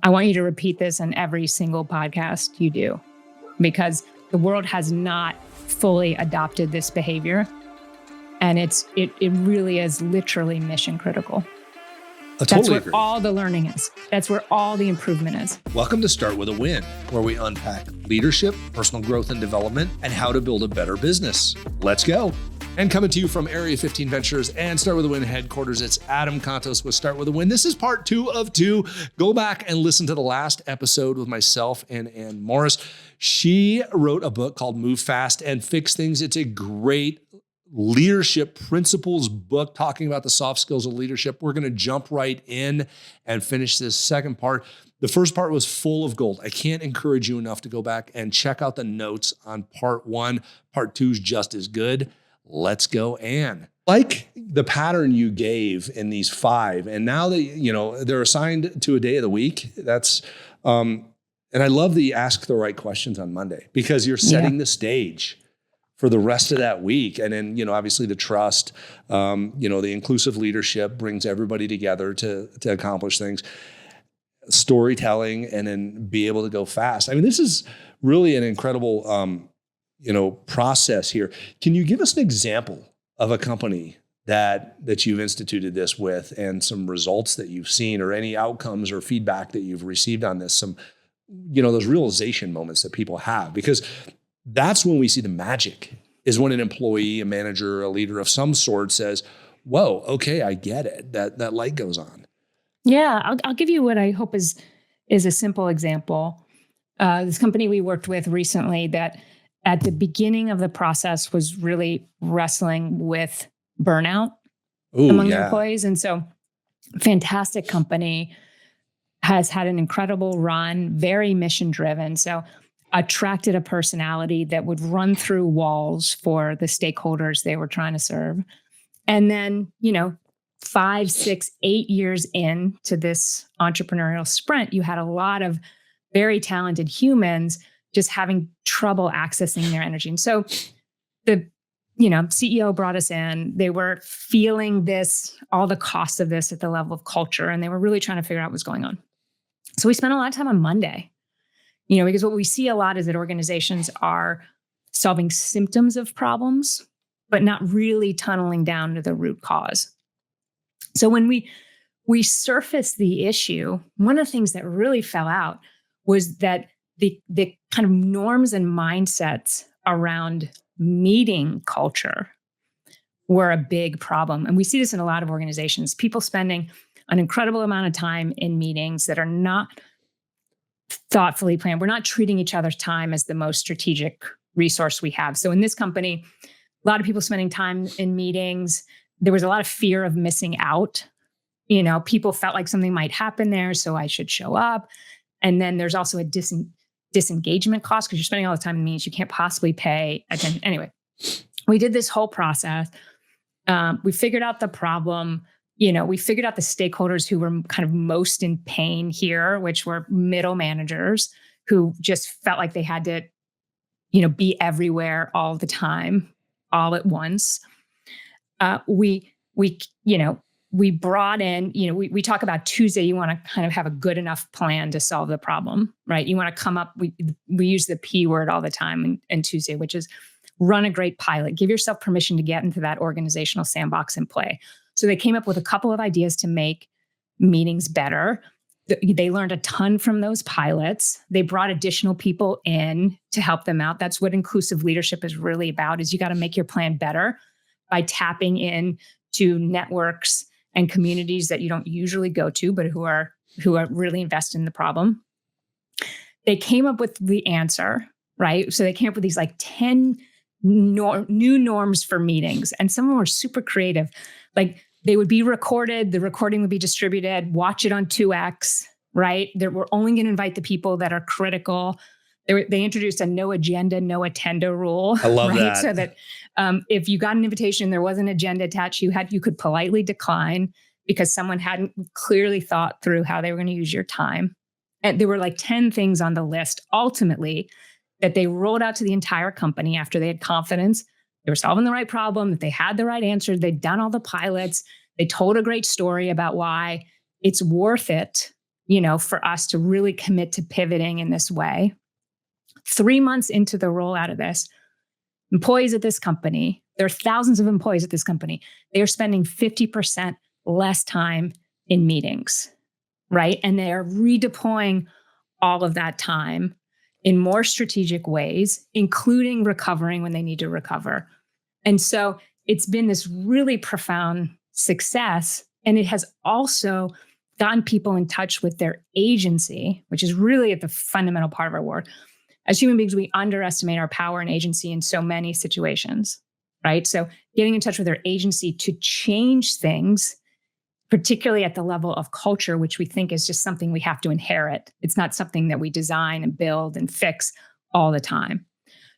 I want you to repeat this in every single podcast you do, because the world has not fully adopted this behavior. And it really is literally mission critical. That's where all the learning is. That's where all the improvement is. Welcome to Start With a Win, where we unpack leadership, personal growth and development, and how to build a better business. Let's go. And coming to you from Area 15 Ventures and Start With a Win headquarters, it's Adam Contos with Start With a Win. This is part 2 of 2. Go back and listen to the last episode with myself and Ann Morris. She wrote a book called Move Fast and Fix Things. It's a great leadership principles book talking about the soft skills of leadership. We're going to jump right in and finish this second part. The first part was full of gold. I can't encourage you enough to go back and check out the notes on part 1. Part 2 is just as good. Let's go, Ann. Like the pattern you gave in these 5, and now that they're assigned to a day of the week, that's and I love the ask the right questions on Monday, because you're setting the stage for the rest of that week. And then, obviously the trust, the inclusive leadership brings everybody together to accomplish things, storytelling, and then be able to go fast. I mean, this is really an incredible, process here. Can you give us an example of a company that you've instituted this with and some results that you've seen, or any outcomes or feedback that you've received on this? Some, those realization moments that people have, because that's when we see the magic, is when an employee, a manager, a leader of some sort says, whoa, okay, I get it. That light goes on. Yeah, I'll give you what I hope is a simple example. This company we worked with recently that at the beginning of the process was really wrestling with burnout among their employees. And so fantastic company, has had an incredible run, very mission driven. So attracted a personality that would run through walls for the stakeholders they were trying to serve. And then, 5, 6, 8 years into this entrepreneurial sprint, you had a lot of very talented humans just having trouble accessing their energy. And so the CEO brought us in. They were feeling this, all the costs of this at the level of culture, and they were really trying to figure out what was going on. So we spent a lot of time on Monday. Because what we see a lot is that organizations are solving symptoms of problems, but not really tunneling down to the root cause. So when we surfaced the issue, one of the things that really fell out was that the kind of norms and mindsets around meeting culture were a big problem. And we see this in a lot of organizations, people spending an incredible amount of time in meetings that are not thoughtfully planned. We're not treating each other's time as the most strategic resource we have. So in this company, a lot of people spending time in meetings. There was a lot of fear of missing out. People felt like something might happen there, so I should show up. And then there's also a disengagement cost, because you're spending all the time in meetings. You can't possibly pay attention. Anyway, we did this whole process. We figured out the problem. We figured out the stakeholders who were kind of most in pain here, which were middle managers who just felt like they had to, be everywhere all the time, all at once. We brought in, we talk about Tuesday, you want to kind of have a good enough plan to solve the problem, right? You want to come up, we use the P word all the time in Tuesday, which is run a great pilot. Give yourself permission to get into that organizational sandbox and play. So they came up with a couple of ideas to make meetings better. They learned a ton from those pilots. They brought additional people in to help them out. That's what inclusive leadership is really about, is you got to make your plan better by tapping in to networks and communities that you don't usually go to, but who are really invested in the problem. They came up with the answer, right? So they came up with these 10 new norms for meetings, and some of them were super creative. They would be recorded, the recording would be distributed, watch it on 2X, right? We're only going to invite the people that are critical. They introduced a no agenda, no attenda rule. I love that. So that if you got an invitation, there was an agenda attached, you could politely decline because someone hadn't clearly thought through how they were going to use your time. And there were 10 things on the list, ultimately, that they rolled out to the entire company after they had confidence they were solving the right problem, that they had the right answer, they'd done all the pilots, they told a great story about why it's worth it for us to really commit to pivoting in this way. 3 months into the rollout of this, employees at this company, there are thousands of employees at this company, they are spending 50% less time in meetings, right? And they are redeploying all of that time in more strategic ways, including recovering when they need to recover. And so it's been this really profound success. And it has also gotten people in touch with their agency, which is really at the fundamental part of our work. As human beings, we underestimate our power and agency in so many situations, right? So getting in touch with their agency to change things, particularly at the level of culture, which we think is just something we have to inherit. It's not something that we design and build and fix all the time.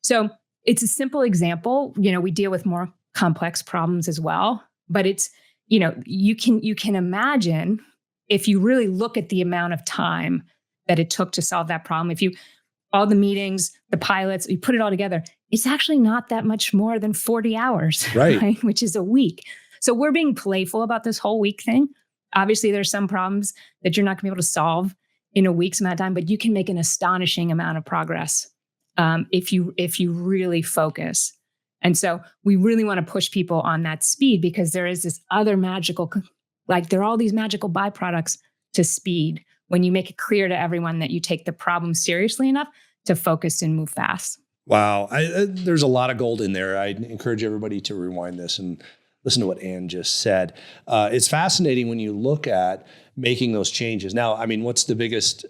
So it's a simple example. We deal with more complex problems as well, but it's, you can imagine, if you really look at the amount of time that it took to solve that problem, all the meetings, the pilots, you put it all together, it's actually not that much more than 40 hours, right? Which is a week. So we're being playful about this whole week thing. Obviously, there's some problems that you're not going to be able to solve in a week's amount of time, but you can make an astonishing amount of progress if you really focus. And so we really want to push people on that speed, because there is this other magical, there are all these magical byproducts to speed when you make it clear to everyone that you take the problem seriously enough to focus and move fast. Wow. There's a lot of gold in there. I encourage everybody to rewind this and listen to what Ann just said. It's fascinating when you look at making those changes. Now, what's the biggest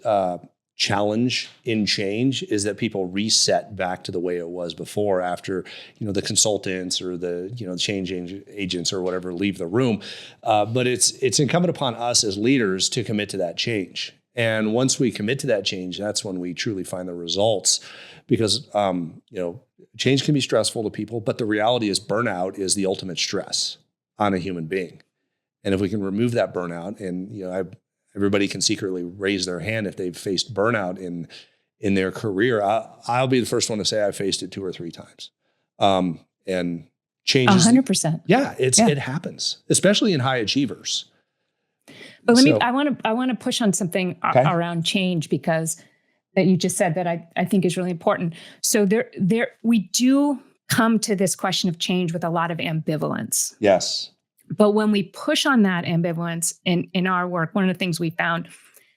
challenge in change is that people reset back to the way it was before, after, the consultants or the, change agents or whatever leave the room. But it's incumbent upon us as leaders to commit to that change. And once we commit to that change, that's when we truly find the results, because, change can be stressful to people, but the reality is burnout is the ultimate stress on a human being. And if we can remove that burnout, and, everybody can secretly raise their hand if they've faced burnout in their career. I'll be the first one to say I've faced it 2 or 3 times. And changes. 100%. Yeah, it happens, especially in high achievers. But I want to push on something around change, because that you just said that I think is really important. So we do come to this question of change with a lot of ambivalence. Yes. But when we push on that ambivalence in our work, one of the things we found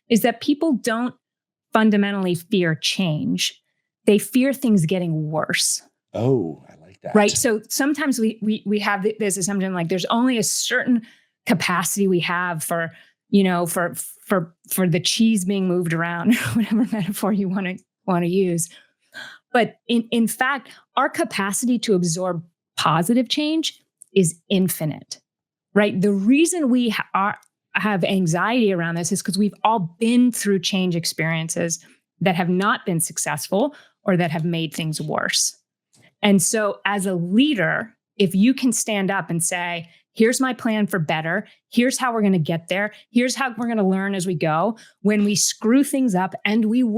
is that people don't fundamentally fear change. They fear things getting worse. Oh, I like that. Right. So sometimes we have this assumption, there's only a certain capacity we have for the cheese being moved around, whatever metaphor you want to use. But in fact, our capacity to absorb positive change is infinite. Right. The reason we have anxiety around this is because we've all been through change experiences that have not been successful or that have made things worse. And so as a leader, if you can stand up and say, here's my plan for better, here's how we're going to get there, here's how we're going to learn as we go. When we screw things up, and we're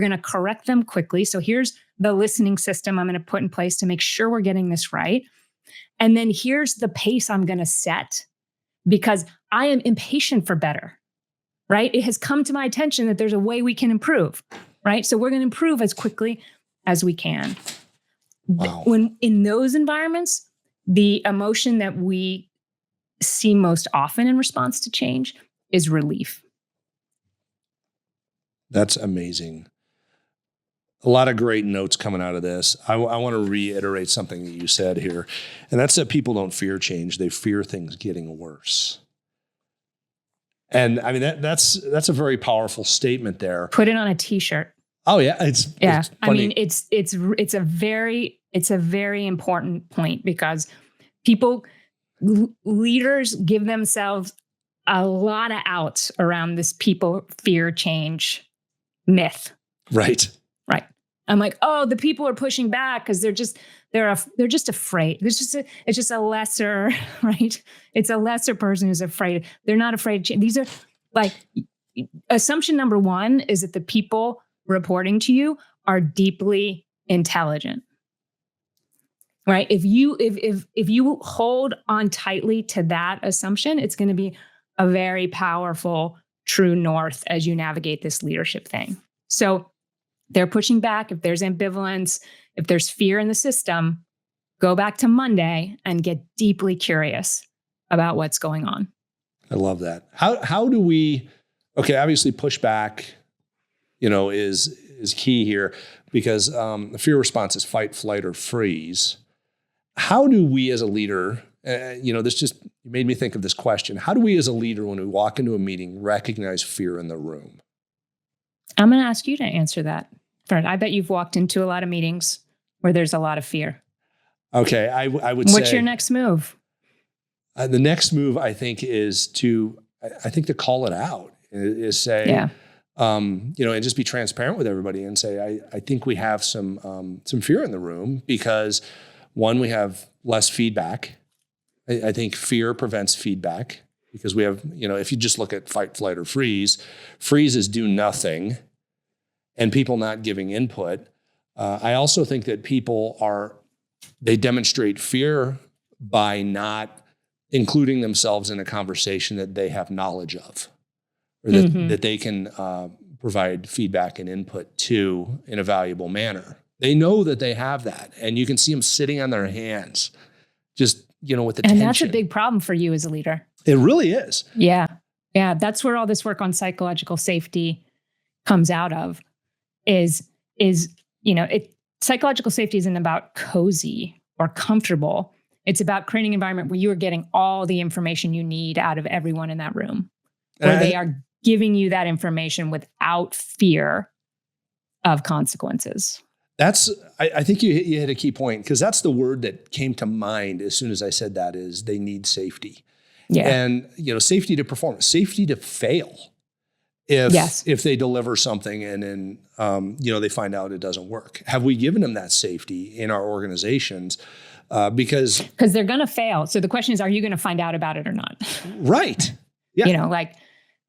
going to correct them quickly. So here's the listening system I'm going to put in place to make sure we're getting this right. And then here's the pace I'm going to set, because I am impatient for better, right? It has come to my attention that there's a way we can improve, right? So we're going to improve as quickly as we can. Wow. When in those environments, the emotion that we see most often in response to change is relief. That's amazing. A lot of great notes coming out of this. I want to reiterate something that you said here, and that's that people don't fear change. They fear things getting worse. And that's a very powerful statement there. Put it on a t-shirt. Oh yeah. It's funny. It's a very important point, because leaders give themselves a lot of outs around this people fear change myth. Right. I'm like, oh, the people are pushing back because they're just afraid. It's just a lesser, right? It's a lesser person who's afraid. They're not afraid of change. These are assumption number 1 is that the people reporting to you are deeply intelligent, right? If you hold on tightly to that assumption, it's going to be a very powerful true north as you navigate this leadership thing. So they're pushing back. If there's ambivalence, if there's fear in the system, go back to Monday and get deeply curious about what's going on. I love that. How do we, okay, obviously pushback, is key here because the fear response is fight, flight, or freeze. How do we as a leader, this just made me think of this question. How do we as a leader, when we walk into a meeting, recognize fear in the room? I'm going to ask you to answer that. Fred, I bet you've walked into a lot of meetings where there's a lot of fear. Okay, I would say. What's your next move? The next move, I think, is to call it out. Is say, and just be transparent with everybody and say, I think we have some fear in the room because, one, we have less feedback. I think fear prevents feedback because we have, if you just look at fight, flight, or freeze is do nothing and people not giving input. I also think that they demonstrate fear by not including themselves in a conversation that they have knowledge of, or that they can provide feedback and input to in a valuable manner. They know that they have that, and you can see them sitting on their hands, just, with the tension. And that's a big problem for you as a leader. It really is. Yeah. Yeah. That's where all this work on psychological safety comes out of psychological safety isn't about cozy or comfortable. It's about creating an environment where you are getting all the information you need out of everyone in that room, where they are giving you that information without fear of consequences. I think you hit a key point, because that's the word that came to mind as soon as I said that, is they need safety. Yeah. And, safety to perform, safety to fail if they deliver something and then, they find out it doesn't work. Have we given them that safety in our organizations? Because they're going to fail. So the question is, are you going to find out about it or not? Right. Yeah.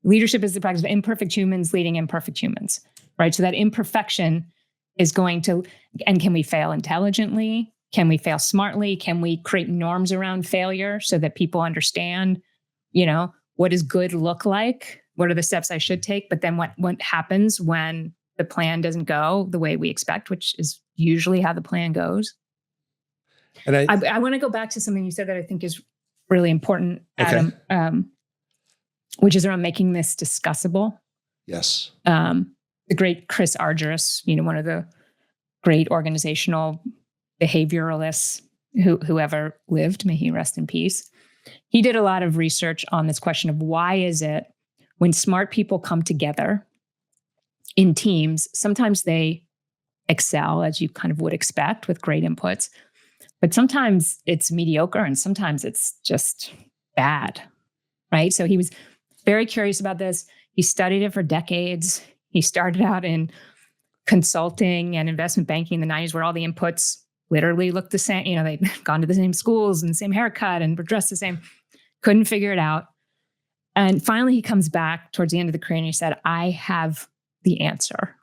Leadership is the practice of imperfect humans leading imperfect humans, right? So that imperfection is going to, and can we fail intelligently? Can we fail smartly? Can we create norms around failure so that people understand, what does good look like? What are the steps I should take? But then what happens when the plan doesn't go the way we expect, which is usually how the plan goes? And I want to go back to something you said that I think is really important, Adam, which is around making this discussable. Yes. The great Chris Argyris, one of the great organizational behavioralists who ever lived, may he rest in peace. He did a lot of research on this question of why is it when smart people come together in teams, sometimes they excel, as you kind of would expect, with great inputs, but sometimes it's mediocre and sometimes it's just bad, right? So he was very curious about this. He studied it for decades. He started out in consulting and investment banking in the 90s, where all the inputs literally looked the same. They'd gone to the same schools and the same haircut and were dressed the same. Couldn't figure it out. And finally, he comes back towards the end of the career and he said, I have the answer,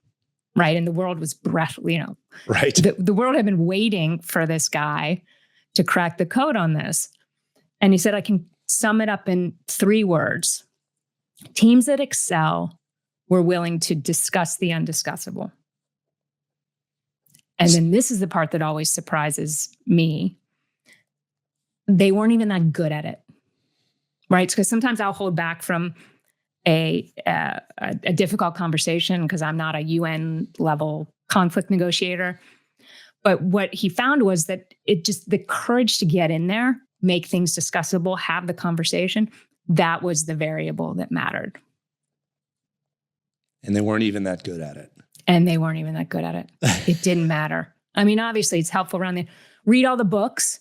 right? And the world was right. The world had been waiting for this guy to crack the code on this. And he said, I can sum it up in 3 words. Teams that excel were willing to discuss the undiscussable. And then this is the part that always surprises me. They weren't even that good at it, right? Because sometimes I'll hold back from a difficult conversation because I'm not a UN level conflict negotiator. But what he found was that the courage to get in there, make things discussable, have the conversation, that was the variable that mattered. And they weren't even that good at it. It didn't matter. I mean, obviously it's helpful around read all the books.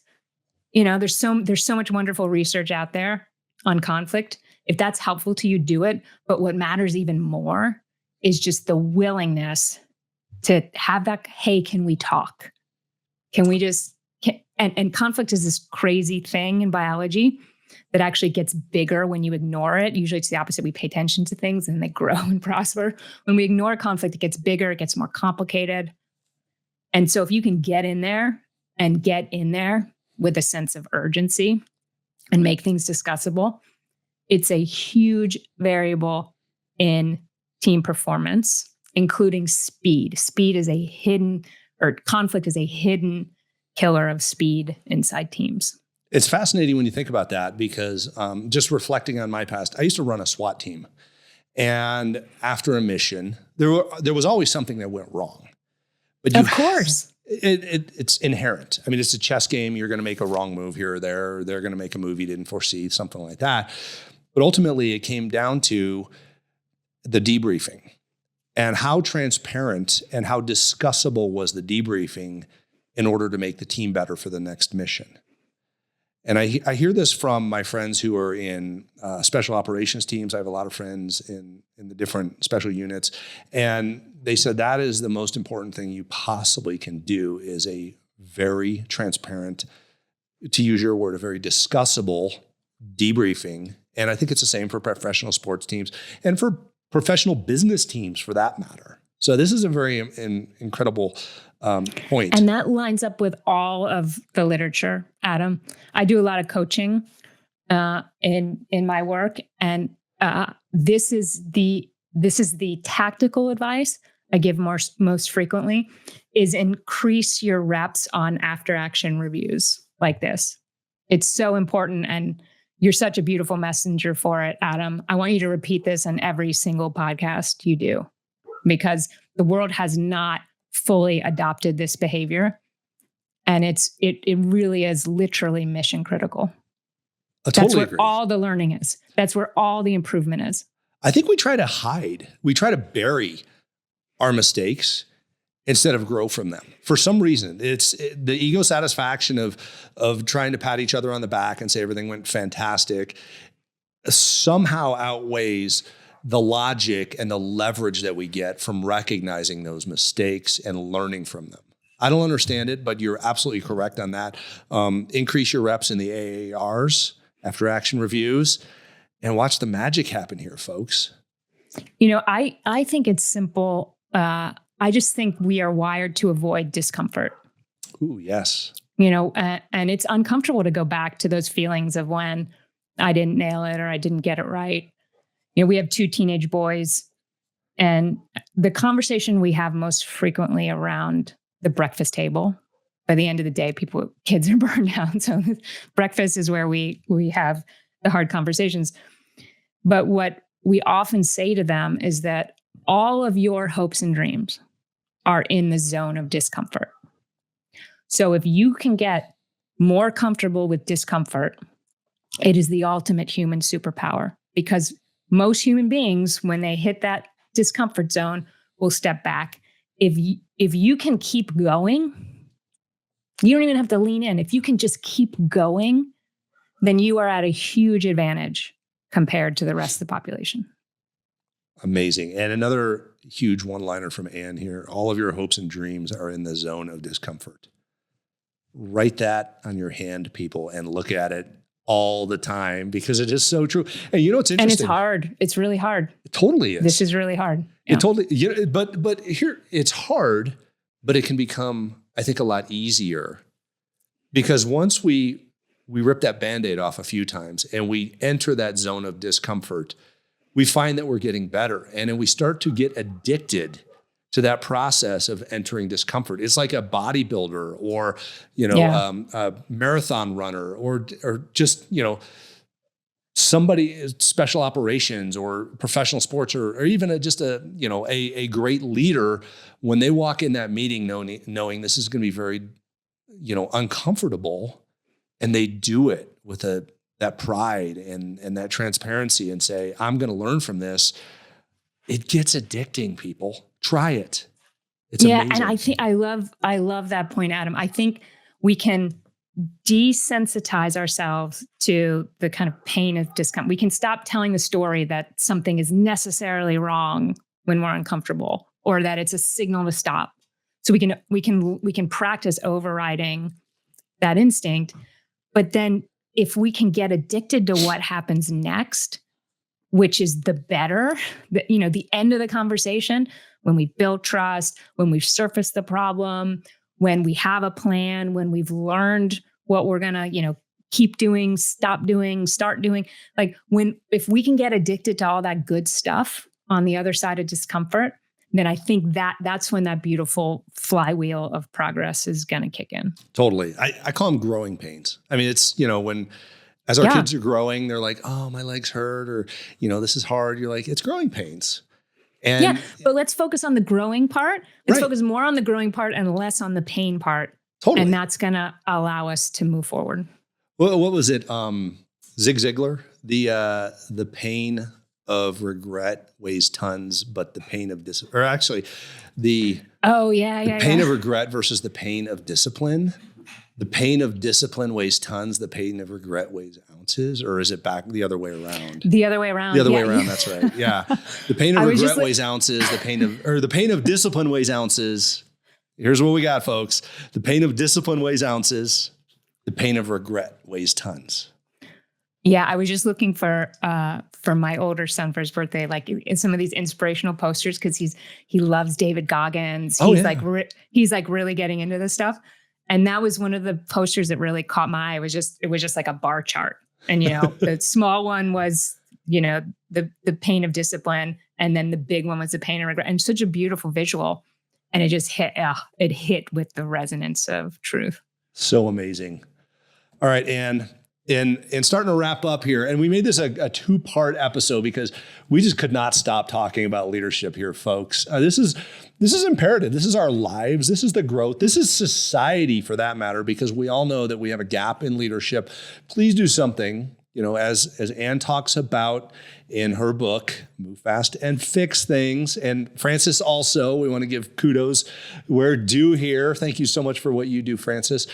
There's so much wonderful research out there on conflict. If that's helpful to you, do it. But what matters even more is just the willingness to have that, hey, can we talk? Can we and conflict is this crazy thing in biology that actually gets bigger when you ignore it. Usually it's the opposite. We pay attention to things and they grow and prosper. When we ignore conflict, it gets bigger, it gets more complicated. And so if you can get in there with a sense of urgency and make things discussable, it's a huge variable in team performance, including speed. Speed is a hidden, or conflict is a hidden killer of speed inside teams. It's fascinating when you think about that because just reflecting on my past, I used to run a SWAT team. And after a mission, there was always something that went wrong. But of course. It's inherent. I mean, it's a chess game. You're going to make a wrong move here or there. Or they're going to make a move you didn't foresee, something like that. But ultimately, it came down to the debriefing and how transparent and how discussable was the debriefing in order to make the team better for the next mission. And I hear this from my friends who are in special operations teams. I have a lot of friends in the different special units. And they said that is the most important thing you possibly can do is a very transparent, to use your word, a very discussable debriefing. And I think it's the same for professional sports teams and for professional business teams for that matter. So this is a very incredible point. And that lines up with all of the literature, Adam. I do a lot of coaching in my work, and this is the tactical advice I give most frequently is increase your reps on after action reviews like this. It's so important, and you're such a beautiful messenger for it, Adam. I want you to repeat this on every single podcast you do, because the world has not fully adopted this behavior. And it really is literally mission critical. I totally That's where agree. all the learning is. That's where all the improvement is. I think we try to hide. We try to bury our mistakes instead of grow from them. For some reason, it's the ego satisfaction of trying to pat each other on the back and say everything went fantastic somehow outweighs the logic and the leverage that we get from recognizing those mistakes and learning from them. I don't understand it, but you're absolutely correct on that. Increase your reps in the AARs, after action reviews, and watch the magic happen here, folks. You know, I think it's simple. I just think we are wired to avoid discomfort. Ooh, yes. You know, and it's uncomfortable to go back to those feelings of when I didn't nail it or I didn't get it right. You know, we have 2 teenage boys, and the conversation we have most frequently around the breakfast table. By the end of the day, kids are burned out. So breakfast is where we have the hard conversations. But what we often say to them is that all of your hopes and dreams are in the zone of discomfort. So if you can get more comfortable with discomfort, it is the ultimate human superpower, because most human beings, when they hit that discomfort zone, will step back. If you can keep going, you don't even have to lean in. If you can just keep going, then you are at a huge advantage compared to the rest of the population. Amazing. And another huge one-liner from Ann here. All of your hopes and dreams are in the zone of discomfort. Write that on your hand, people, and look at it all the time, because it is so true. And you know, it's interesting. And it's hard. It's really hard. It totally is. This is really hard. Yeah. It totally, but here it's hard, but it can become, I think, a lot easier, because once we rip that Band-Aid off a few times and we enter that zone of discomfort, we find that we're getting better. And then we start to get addicted to that process of entering discomfort. It's like a bodybuilder or, a marathon runner or just, somebody, special operations or professional sports or even just a great leader. When they walk in that meeting knowing this is going to be very, uncomfortable, and they do it with that pride and that transparency and say, I'm going to learn from this. It gets addicting, people. Try it. It's amazing. And I think I love that point, Adam. I think we can desensitize ourselves to the kind of pain of discomfort. We can stop telling the story that something is necessarily wrong when we're uncomfortable, or that it's a signal to stop. So we can practice overriding that instinct. But then if we can get addicted to what happens next, which is the end of the conversation, when we build trust, when we've surfaced the problem, when we have a plan, when we've learned what we're going to, keep doing, stop doing, start doing, if we can get addicted to all that good stuff on the other side of discomfort, then I think that's when that beautiful flywheel of progress is going to kick in. Totally. I call them growing pains. I mean, it's, as our kids are growing, they're like, oh, my legs hurt, or, this is hard. You're like, it's growing pains. And but let's focus on the growing part. Let's focus more on the growing part and less on the pain part. Totally. And that's going to allow us to move forward. Well, what was it? Zig Ziglar, the pain of regret weighs tons, but the pain of the pain of regret versus the pain of discipline. The pain of discipline weighs tons. The pain of regret weighs ounces. Or is it back the other way around? The other way around. The other way around. That's right. Yeah. The pain of regret weighs ounces. The pain of discipline weighs ounces. Here's what we got, folks. The pain of discipline weighs ounces. The pain of regret weighs tons. Yeah, I was just looking for my older son for his birthday, like in some of these inspirational posters, because he loves David Goggins. He's like really getting into this stuff, and that was one of the posters that really caught my eye. It was just like a bar chart, and the small one was the pain of discipline, and then the big one was the pain of regret, and such a beautiful visual, and it just hit with the resonance of truth. So amazing. All right, Anne. And starting to wrap up here, and we made this a two-part episode because we just could not stop talking about leadership here, folks. This is imperative. This is our lives. This is the growth. This is society, for that matter, because we all know that we have a gap in leadership. Please do something. As Anne talks about in her book, Move Fast and Fix Things. And Francis also, we want to give kudos. We're due here. Thank you so much for what you do, Francis.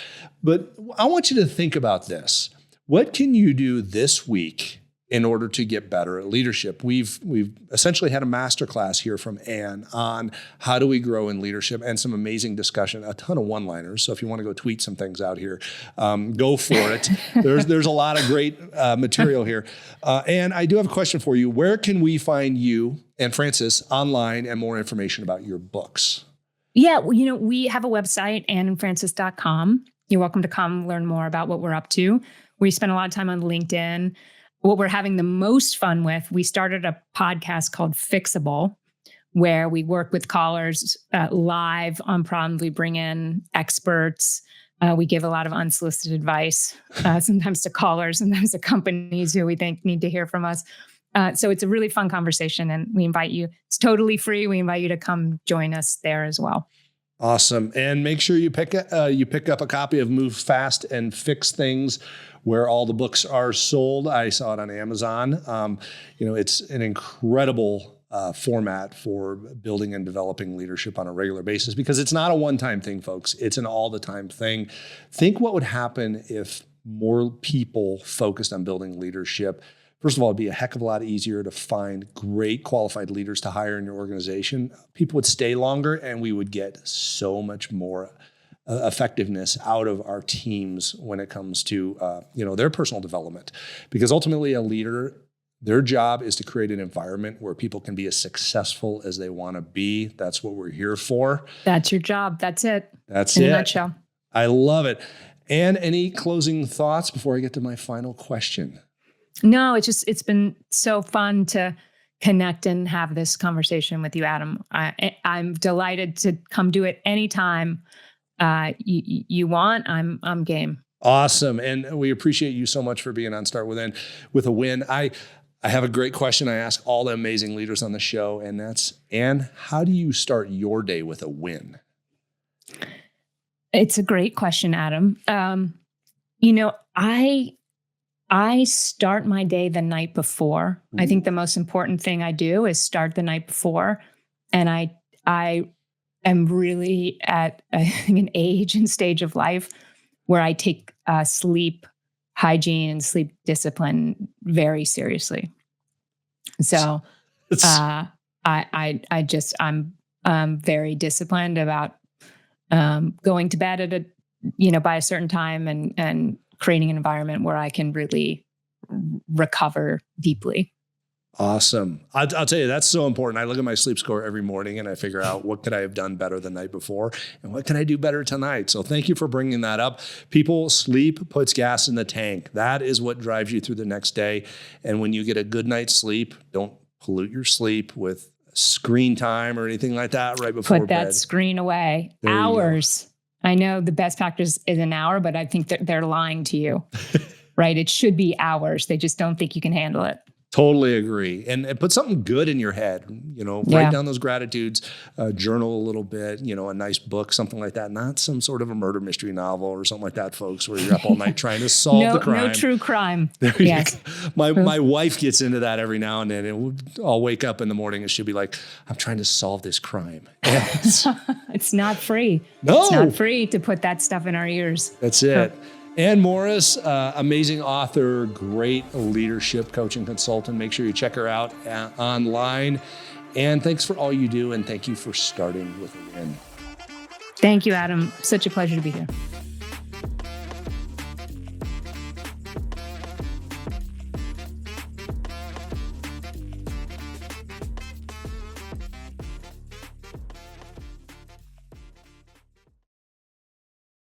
But I want you to think about this. What can you do this week in order to get better at leadership? We've essentially had a masterclass here from Anne on how do we grow in leadership, and some amazing discussion, a ton of one-liners. So if you want to go tweet some things out here, go for it. There's a lot of great material here. And I do have a question for you. Where can we find you and Francis online and more information about your books? Yeah, we have a website, anneandfrancis.com. You're welcome to come learn more about what we're up to. We spend a lot of time on LinkedIn. What we're having the most fun with, we started a podcast called Fixable, where we work with callers live on problems. We bring in experts. We give a lot of unsolicited advice, sometimes to callers, sometimes to companies who we think need to hear from us. So it's a really fun conversation, and we invite you. It's totally free. We invite you to come join us there as well. Awesome. And make sure you pick up a copy of Move Fast and Fix Things where all the books are sold. I saw it on Amazon. It's an incredible format for building and developing leadership on a regular basis, because it's not a one-time thing, folks. It's an all-the-time thing. Think what would happen if more people focused on building leadership. First of all, it'd be a heck of a lot easier to find great qualified leaders to hire in your organization. People would stay longer, and we would get so much more effectiveness out of our teams when it comes to their personal development. Because ultimately, a leader, their job is to create an environment where people can be as successful as they want to be. That's what we're here for. That's your job. That's it. That's it. In a nutshell. I love it. And any closing thoughts before I get to my final question? No, it's been so fun to connect and have this conversation with you, Adam. I'm delighted to come do it anytime you want. I'm game. Awesome. And we appreciate you so much for being on Start with a Win. I have a great question I ask all the amazing leaders on the show, and that's, Anne, how do you start your day with a win? It's a great question, Adam. I start my day the night before. Ooh. I think the most important thing I do is start the night before. And I am really at an age and stage of life where I take sleep hygiene and sleep discipline very seriously. So I'm very disciplined about going to bed at by a certain time and creating an environment where I can really recover deeply. Awesome. I'll tell you, that's so important. I look at my sleep score every morning and I figure out what could I have done better the night before and what can I do better tonight. So thank you for bringing that up. People, sleep puts gas in the tank. That is what drives you through the next day. And when you get a good night's sleep, don't pollute your sleep with screen time or anything like that right before Put bed. that screen away. There you go. Hours. I know the best practice is an hour, but I think that they're lying to you, right? It should be hours. They just don't think you can handle it. Totally agree. And put something good in your head, write down those gratitudes, journal a little bit, a nice book, something like that. Not some sort of a murder mystery novel or something like that, folks, where you're up all night trying to solve the crime. No true crime. Yes. My wife gets into that every now and then. I'll wake up in the morning and she'll be like, I'm trying to solve this crime. It's not free. No. It's not free to put that stuff in our ears. That's it. Ann Morris, amazing author, great leadership coaching consultant. Make sure you check her out online. And thanks for all you do. And thank you for starting with a win. Thank you, Adam. Such a pleasure to be here.